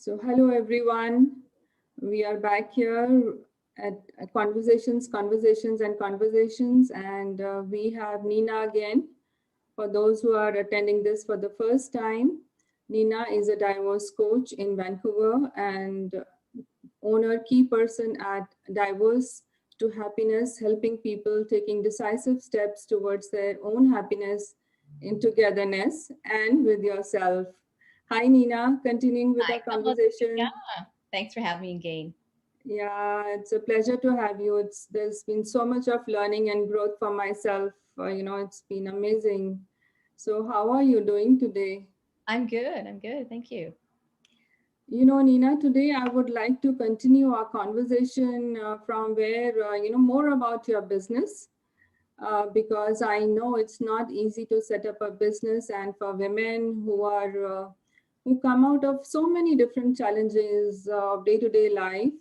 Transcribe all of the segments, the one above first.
Hello everyone. We are back here at Conversations, and we have Nina again. For those who are attending this for the first time, Nina is a divorce coach in Vancouver and key person at Divorce to Happiness, helping people taking decisive steps towards their own happiness in togetherness and with yourself. Hi, Nina. Continuing with Hi, our Kamal. Yeah, conversation. thanks for having me again. Yeah, it's a pleasure to have you. There's been so much of learning and growth for myself. It's been amazing. So, how are you doing today? I'm good. I'm good. Thank you. Nina, today I would like to continue our conversation from where, more about your business, because I know it's not easy to set up a business, and for women who come out of so many different challenges of day-to-day life,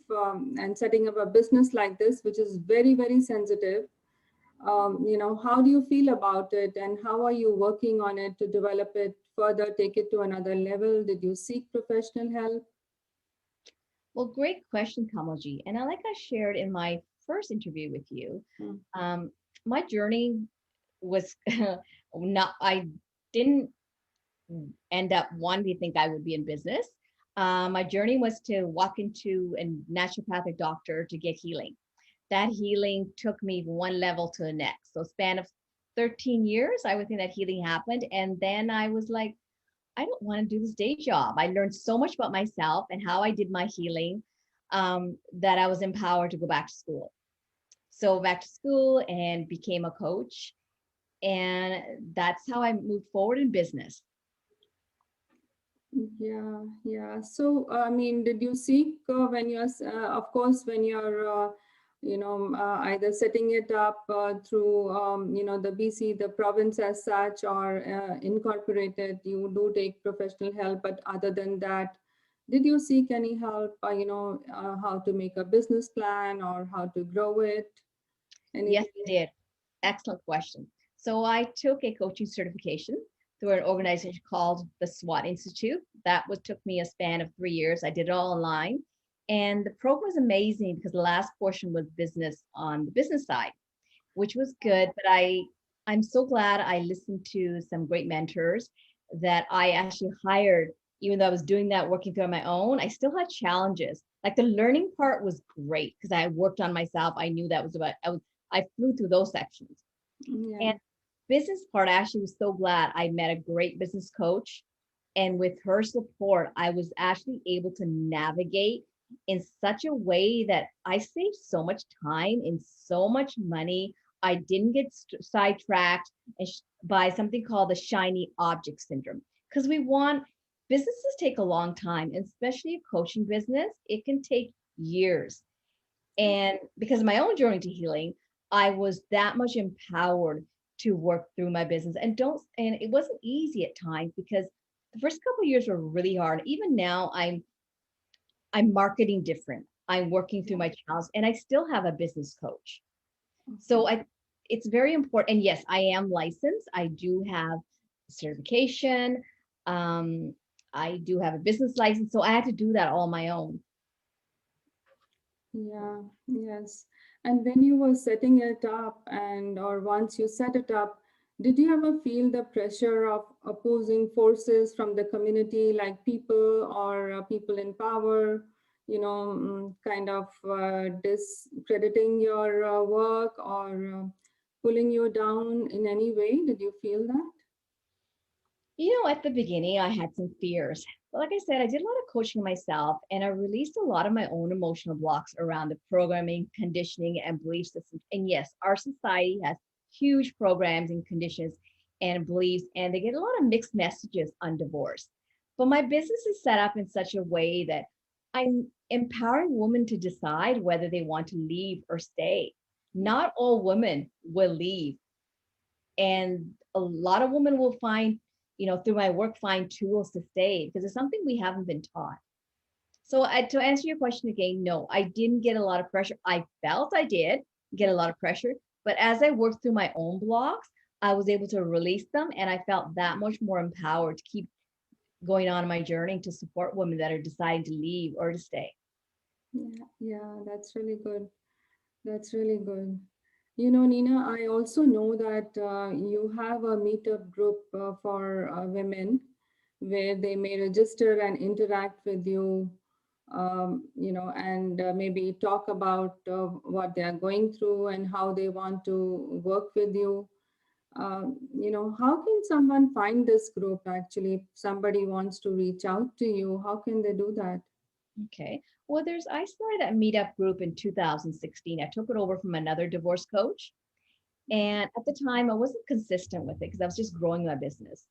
and setting up a business like this, which is very, very sensitive. How do you feel about it, and how are you working on it to develop it further, take it to another level? Did you seek professional help? Well, great question, Kamalji. And like I shared in my first interview with you, Mm. um, my journey was not, I didn't end up wanting to think I would be in business. My journey was to walk into a naturopathic doctor to get healing. That healing took me one level to the next. So span of 13 years, I would think that healing happened. And then I was like, I don't want to do this day job. I learned so much about myself and how I did my healing that I was empowered to go back to school. So back to school and became a coach. And that's how I moved forward in business. Yeah, yeah. So, I mean, did you seek when of course, when you're, either setting it up through, the BC, the province as such, or incorporated, you do take professional help. But other than that, did you seek any help, how to make a business plan or how to grow it? Yes, Anything? I did. Excellent question. So I took a coaching certification through an organization called the SWAT Institute. That was took me a span of 3 years. I did it all online. And the program was amazing because the last portion was business on the business side, which was good. But I'm so glad I listened to some great mentors that I actually hired. Even though I was doing that, working through on my own, I still had challenges. Like the learning part was great because I worked on myself. I knew that was about I flew through those sections. Yeah. And business part, I actually was so glad I met a great business coach. And with her support, I was actually able to navigate in such a way that I saved so much time and so much money. I didn't get sidetracked by something called the shiny object syndrome. Because we want businesses take a long time, and especially a coaching business, it can take years. And because of my own journey to healing, I was that much empowered to work through my business and it wasn't easy at times because the first couple of years were really hard. Even now I'm marketing different. I'm working through my channels and I still have a business coach. So I it's very important. And yes, I am licensed. I do have certification. Um, I do have a business license. So I had to do that all on my own. Yeah, yes. And when you were setting it up or once you set it up, did you ever feel the pressure of opposing forces from the community, like people or people in power, kind of discrediting your work or pulling you down in any way? Did you feel that? At the beginning, I had some fears. But like I said, I did a lot of coaching myself and I released a lot of my own emotional blocks around the programming, conditioning, and belief systems. And yes, our society has huge programs and conditions and beliefs, and they get a lot of mixed messages on divorce. But my business is set up in such a way that I'm empowering women to decide whether they want to leave or stay. Not all women will leave, and a lot of women will find through my work find tools to stay because it's something we haven't been taught. So to answer your question again, no, I didn't get a lot of pressure. I felt I did get a lot of pressure, but as I worked through my own blocks, I was able to release them and I felt that much more empowered to keep going on in my journey to support women that are deciding to leave or to stay. Yeah, yeah, that's really good. That's really good. You know, Nina, I also know that you have a meetup group for women where they may register and interact with you, and maybe talk about what they are going through and how they want to work with you. How can someone find this group actually? If somebody wants to reach out to you, how can they do that? Okay. Well, I started that meetup group in 2016. I took it over from another divorce coach. And at the time, I wasn't consistent with it because I was just growing my business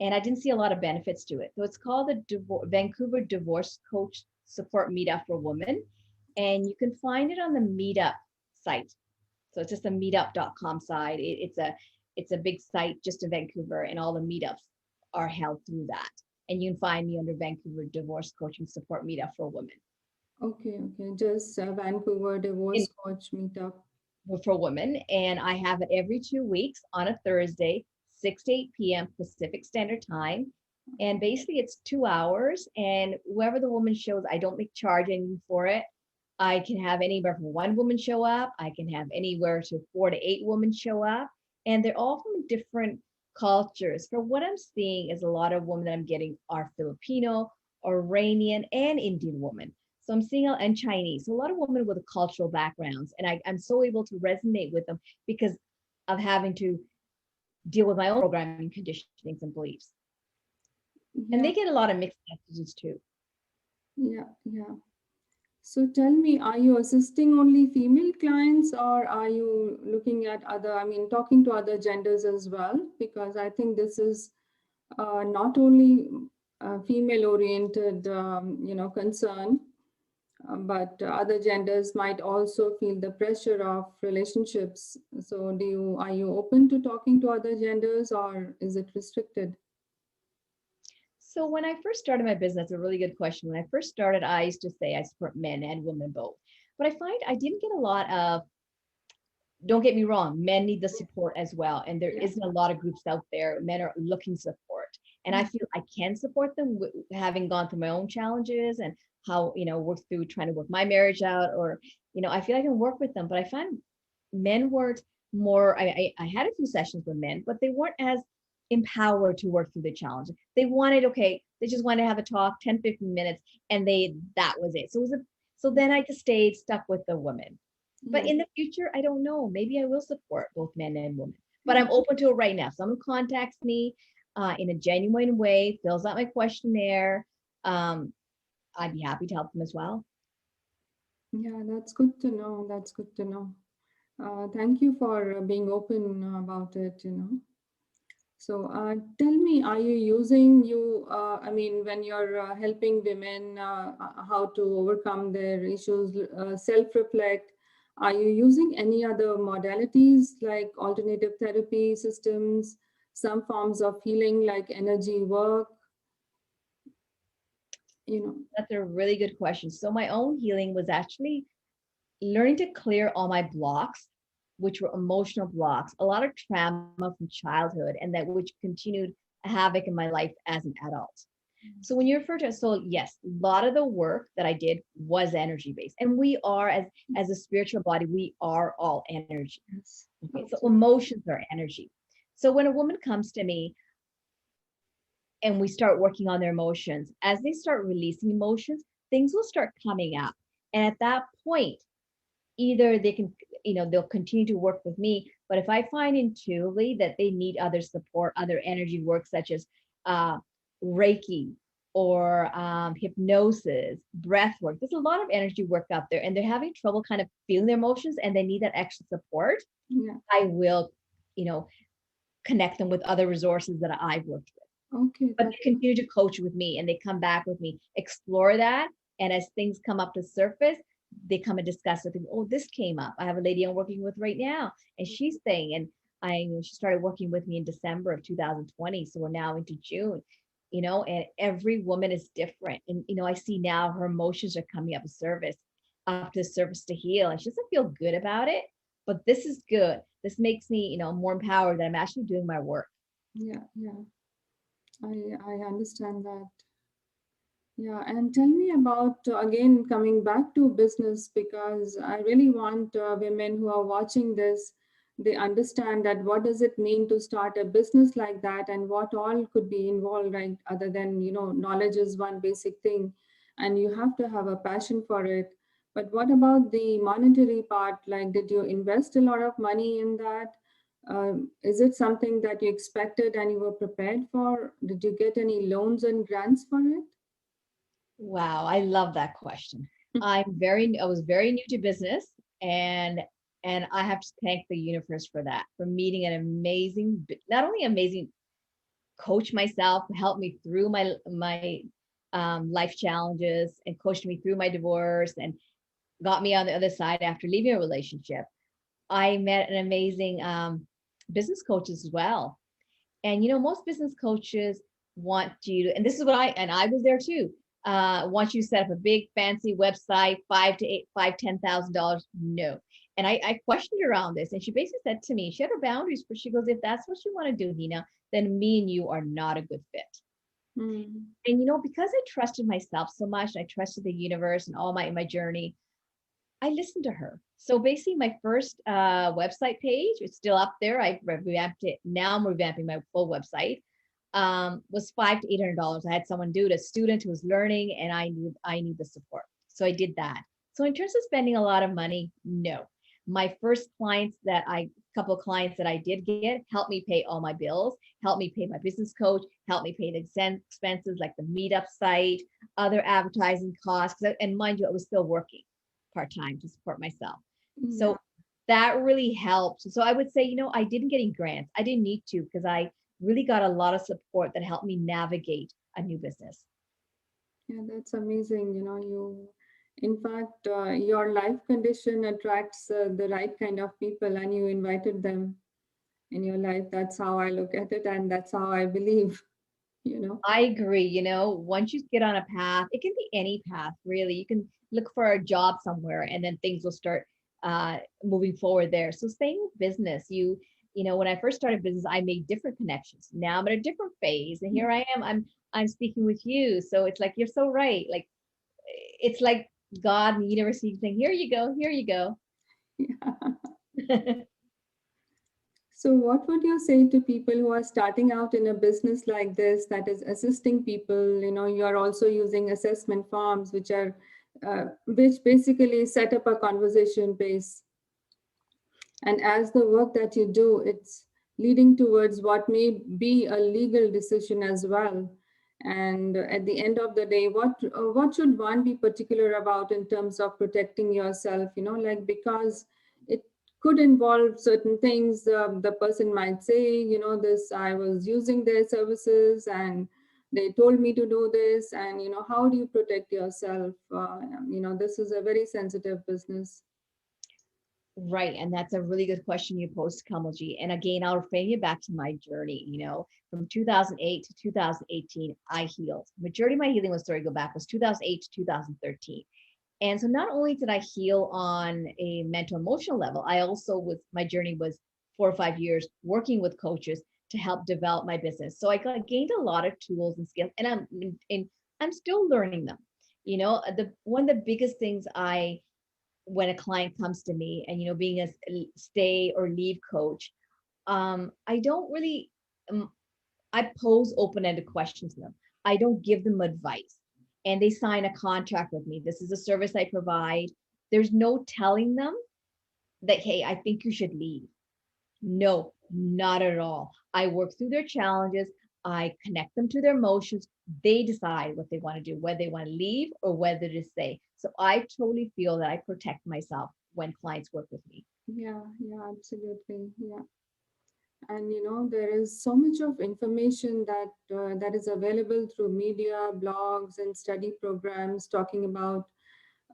and I didn't see a lot of benefits to it. So it's called the Vancouver Divorce Coach Support Meetup for Women. And you can find it on the Meetup site. So it's just a meetup.com site. It's a big site just in Vancouver, and all the meetups are held through that. And you can find me under Vancouver Divorce Coaching Support Meetup for Women. Okay, okay. Just Vancouver In Divorce Coach Meetup. for women, and I have it every 2 weeks on a Thursday, 6 to 8 p.m. Pacific Standard Time. And basically, it's 2 hours, and whoever the woman shows, I don't make charge anything for it. I can have anywhere from one woman show up. I can have anywhere to 4 to 8 women show up, and they're all from different cultures. For what I'm seeing is a lot of women that I'm getting are Filipino, Iranian, and Indian women. So I'm seeing, and Chinese, so a lot of women with cultural backgrounds, and I'm so able to resonate with them because of having to deal with my own programming, conditionings, and beliefs. And they Yeah, get a lot of mixed messages too. yeah, yeah. So tell me, are you assisting only female clients or are you looking at talking to other genders as well? Because I think this is not only female oriented, concern, but other genders might also feel the pressure of relationships. So are you open to talking to other genders or is it restricted? So when I first started my business, a really good question. When I first started, I used to say I support men and women both. But I find I didn't get a lot of, don't get me wrong, men need the support as well. And there Yeah. isn't a lot of groups out there. Men are looking support. And I feel I can support them having gone through my own challenges and how, work through trying to work my marriage out, or, I feel I can work with them. But I find men weren't more, I had a few sessions with men, but they weren't as empowered to work through the challenge. They wanted, okay, they just wanted to have a talk, 10, 15 minutes, and that was it. So then I just stayed stuck with the women. But Yeah. in the future, I don't know. Maybe I will support both men and women. But Yeah. I'm open to it right now. If someone contacts me in a genuine way, fills out my questionnaire, um, I'd be happy to help them as well. Yeah, that's good to know. That's good to know. Thank you for being open about it. So tell me, are you using when you're helping women how to overcome their issues, self-reflect, are you using any other modalities like alternative therapy systems, some forms of healing like energy work, you know? That's a really good question. So my own healing was actually learning to clear all my blocks, which were emotional blocks, a lot of trauma from childhood, and that which continued havoc in my life as an adult. So when you refer to it, so yes, a lot of the work that I did was energy based, and we are as a spiritual body, we are all energy. Yes, Okay, so absolutely. emotions are energy. So when a woman comes to me and we start working on their emotions, as they start releasing emotions, things will start coming up. And at that point, either they can, they'll continue to work with me. But if I find intuitively that they need other support, other energy work, such as uh, Reiki or hypnosis, breath work, there's a lot of energy work out there, and they're having trouble kind of feeling their emotions and they need that extra support, Yeah. I will, you know, connect them with other resources that I've worked with. Okay, But they continue to coach with me and they come back with me, explore that. And as things come up to surface, they come and discuss with me. Oh, this came up. I have a lady I'm working with right now, and she's saying, and she started working with me in December of 2020. So we're now into June, and every woman is different. And, I see now her emotions are coming up to the surface to heal. And she doesn't feel good about it, but this is good. This makes me, more empowered that I'm actually doing my work. yeah, yeah. I understand that. Yeah, and tell me about again coming back to business, because I really want women who are watching this, they understand that what does it mean to start a business like that, and what all could be involved, right? Other than, knowledge is one basic thing, and you have to have a passion for it. But what about the monetary part? Like, did you invest a lot of money in that? Is it something that you expected and you were prepared for? Did you get any loans and grants for it? Wow, I love that question. I was very new to business, and I have to thank the universe for that, for meeting an amazing, not only amazing coach myself, helped me through my life challenges and coached me through my divorce and got me on the other side after leaving a relationship. I met an amazing business coach as well. And most business coaches want you to, and this is what I was there too. Want you to set up a big fancy website, $10,000. No. And I questioned her around this, and she basically said to me, she had her boundaries, but she goes, if that's what you want to do, Nina, then me and you are not a good fit. Mm. And because I trusted myself so much, I trusted the universe and all my journey, I listened to her. So basically, my first website page, it's still up there. I revamped it. Now I'm revamping my full website. Was $500 to $800. I had someone do it, a student who was learning, and I need the support. So I did that. So in terms of spending a lot of money, no. My first clients that I couple of clients that I did get helped me pay all my bills, helped me pay my business coach, helped me pay the expenses like the Meetup site, other advertising costs, and mind you, I was still working part-time to support myself. Yeah, So that really helped. So I would say, I didn't get any grants. I didn't need to because I really got a lot of support that helped me navigate a new business. yeah, that's amazing. In fact, your life condition attracts the right kind of people, and you invited them in your life. That's how I look at it, and that's how I believe, you know. I agree. Once you get on a path, it can be any path, really. You can look for a job somewhere and then things will start moving forward there. So same with business. When I first started business, I made different connections. Now I'm at a different phase. And here I am. I'm speaking with you. So it's like you're so right. Like it's like God and the universe saying, here you go, here you go. Yeah. So, what would you say to people who are starting out in a business like this that is assisting people? You are also using assessment forms, which basically set up a conversation base. And as the work that you do, it's leading towards what may be a legal decision as well. And at the end of the day, what should one be particular about in terms of protecting yourself? Like, because it could involve certain things. The person might say, this, I was using their services and they told me to do this. And how do you protect yourself? This is a very sensitive business. Right. And that's a really good question you posed, Kamalji. And again, I'll frame it back to my journey. From 2008 to 2018, I healed. Majority of my healing was, sorry, go back, was 2008 to 2013. And so not only did I heal on a mental emotional level, I also my journey was 4 or 5 years working with coaches to help develop my business. So I gained a lot of tools and skills, and I'm still learning them. The one of the biggest things when a client comes to me and being a stay or leave coach, I don't really I pose open-ended questions to them. I don't give them advice, and they sign a contract with me. This is a service I provide. There's no telling them that, hey, I think you should leave. No, not at all. I work through their challenges. I connect them to their emotions. They decide what they want to do, whether they want to leave or whether to stay. So I totally feel that I protect myself when clients work with me. Yeah, yeah, absolutely. Yeah. And there is so much of information that is available through media, blogs, and study programs talking about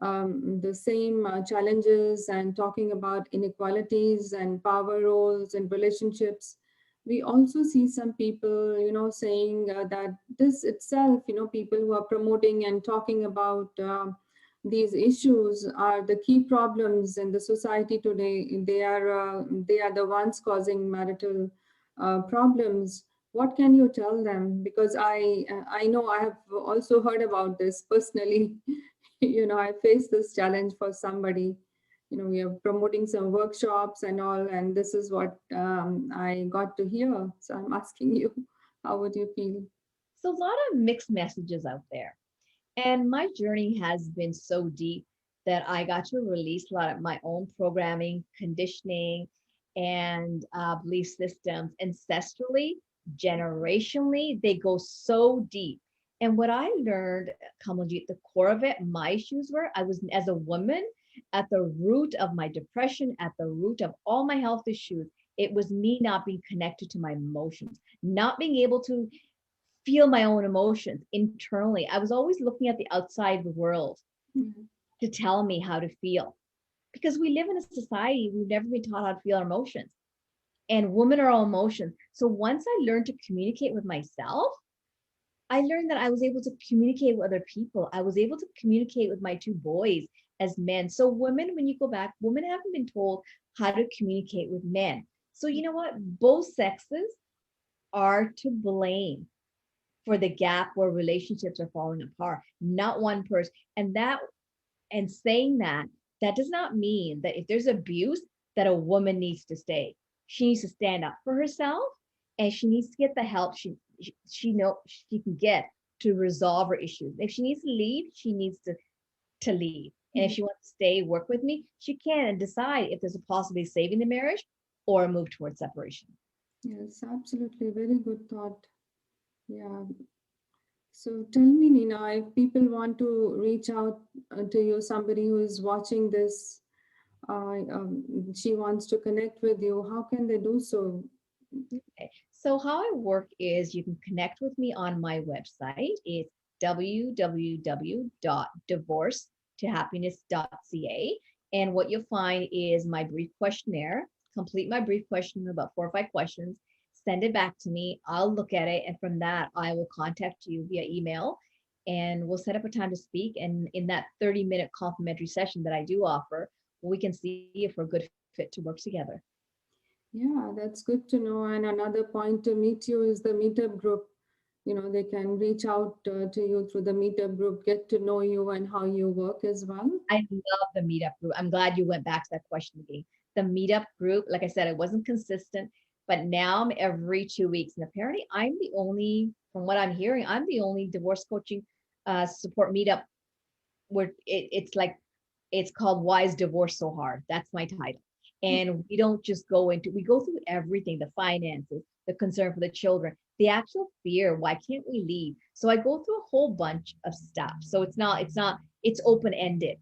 the same challenges and talking about inequalities and power roles and relationships. We also see some people, saying that this itself, people who are promoting and talking about these issues are the key problems in the society today. They are the ones causing marital problems. what can you tell them? Because I know I have also heard about this personally. I faced this challenge for somebody. We are promoting some workshops and all, and this is what I got to hear. So I'm asking you, how would you feel? So a lot of mixed messages out there. And my journey has been so deep that I got to release a lot of my own programming, conditioning, and belief systems ancestrally, generationally. They go so deep. And what I learned, Kamalji, at the core of it, my issues were I was, as a woman, at the root of my depression, at the root of all my health issues. It was me not being connected to my emotions, not being able to feel my own emotions internally. I was always looking at the outside world Mhm. to tell me how to feel because we live in a society we've never been taught how to feel our emotions. And women are all emotions. So once I learned to communicate with myself, I learned that I was able to communicate with other people. I was able to communicate with my two boys as men. So women, when you go back, women haven't been told how to communicate with men. So you know what? Both sexes are to blame for the gap where relationships are falling apart, not one person. And saying that, that does not mean that if there's abuse, that a woman needs to stay. She needs to stand up for herself and she needs to get the help she know she can get to resolve her issues. If she needs to leave, she needs to leave. And if Yeah. she wants to stay, work with me, she can and decide if there's a possibility of saving the marriage or move towards separation. Yes, absolutely. Very good thought. Yeah. So tell me, Nina, if people want to reach out to you, somebody who is watching this, she wants to connect with you, how can they do so? Okay. So how I work is you can connect with me on my website. It's www.divorcetohappiness.ca. And what you'll find is my brief questionnaire. Complete my brief questionnaire, about 4 or 5 questions. Send it back to me. I'll look at it. And from that, I will contact you via email and we'll set up a time to speak. And in that 30-minute complimentary session that I do offer, we can see if we're a good fit to work together. Yeah, that's good to know. And another point to meet you is the Meetup group. They can reach out to you through the Meetup group, get to know you and how you work as well. I love the meetup group. I'm glad you went back to that question again. The meetup group, like I said, it wasn't consistent, but now I'm every 2 weeks. And apparently, I'm the only, from what I'm hearing, I'm the only divorce coaching support meetup where it's like it's called Why is Divorce So Hard? That's my title. And we don't just go into, we go through everything, the finances, the concern for the children, the actual fear. Why can't we leave? So I go through a whole bunch of stuff. So it's open ended.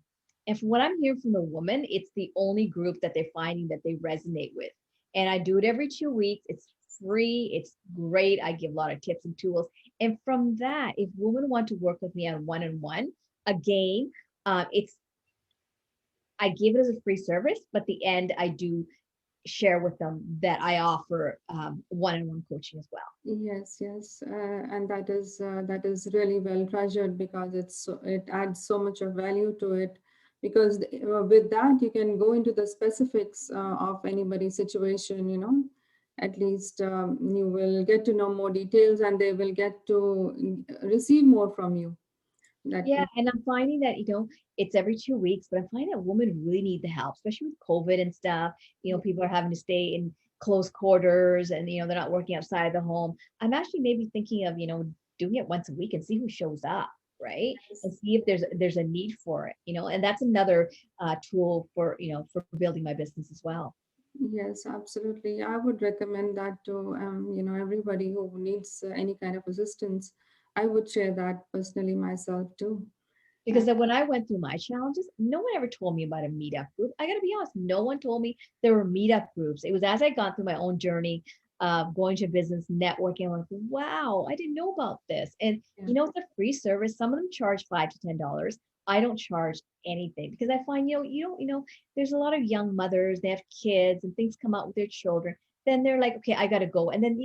And from what I'm hearing from the woman, it's the only group that they're finding that they resonate with. And I do it every 2 weeks. It's free. It's great. I give a lot of tips and tools. And from that, if women want to work with me on one, again, it's I give it as a free service, but the end I do share with them that I offer one-on-one coaching as well. Yes, yes, and that is really well treasured because it adds so much of value to it. Because with that you can go into the specifics of anybody's situation. At least you will get to know more details, and they will get to receive more from you. That Yeah, and I'm finding that, it's every 2 weeks, but I'm finding that women really need the help, especially with COVID and stuff. People are having to stay in close quarters and, they're not working outside the home. I'm actually maybe thinking of, doing it once a week and see who shows up, right? And yes. see if there's a need for it, and that's another tool for building my business as well. Yes, absolutely. I would recommend that to everybody who needs any kind of assistance. I would share that personally myself too. Because then when I went through my challenges, no one ever told me about a meetup group. I got to be honest, no one told me there were meetup groups. It was as I gone through my own journey of going to business, networking, I'm like, wow, I didn't know about this. And Yeah. it's a free service. Some of them charge $5 to $10. I don't charge anything because I find, there's a lot of young mothers, they have kids and things come out with their children. Then they're like, okay, I got to go. And then,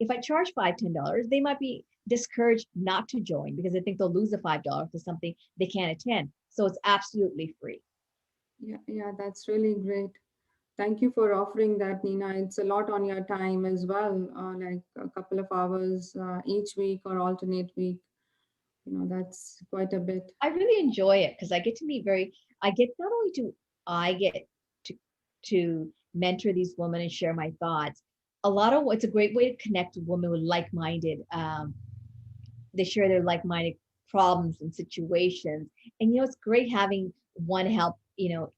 if I charge $5, $10, they might be discouraged not to join because they think they'll lose the $5 to something they can't attend. So it's absolutely free. Yeah, yeah, that's really great. Thank you for offering that, Nina. It's a lot on your time as well, like a couple of hours each week or alternate week. That's quite a bit. I really enjoy it because I get to meet I get not only do I get to mentor these women and share my thoughts. It's a great way to connect with women with like-minded. They share their like-minded problems and situations, and it's great having one help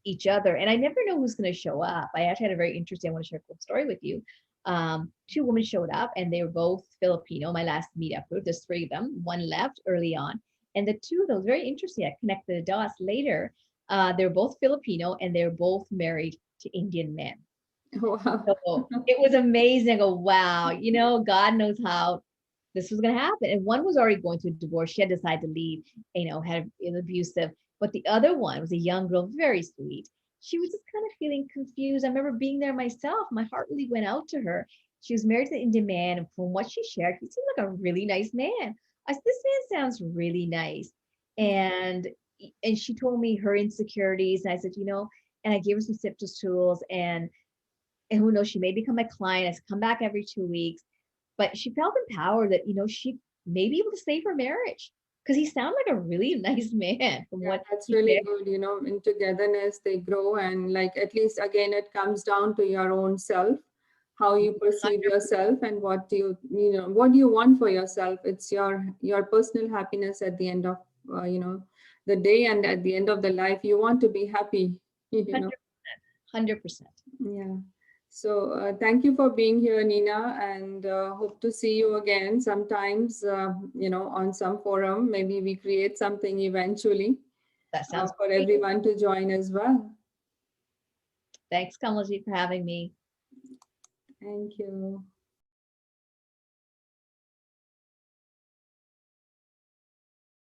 each other. And I never know who's going to show up. I actually had a very interesting. I want to share a cool story with you. Two women showed up, and they were both Filipino. My last meetup group, there's three of them. One left early on, and the two of those very interesting. I connected the dots later. They're both Filipino, and they're both married to Indian men. Wow. So it was amazing. I go, wow, God knows how this was going to happen. And one was already going through a divorce. She had decided to leave, had an abusive. But the other one was a young girl, very sweet. She was just kind of feeling confused. I remember being there myself. My heart really went out to her. She was married to an Indian man. And from what she shared, he seemed like a really nice man. I said, this man sounds really nice. And she told me her insecurities. And I said, and I gave her some tips tools. And who knows, she may become a client. I come back every 2 weeks. But she felt empowered that, she may be able to save her marriage because he sounded like a really nice man from Yeah, what that's he really shared. good. In togetherness, they grow. And like, at least again, it comes down to your own self, how you perceive yourself and what do you want for yourself. It's your personal happiness at the end of, the day, and at the end of the life, you want to be happy, you know. 100%. Yeah. So thank you for being here, Nina, and hope to see you again sometimes, on some forum. Maybe we create something eventually That sounds for great. everyone to join as well. Thanks, Kamalji, for having me. Thank you.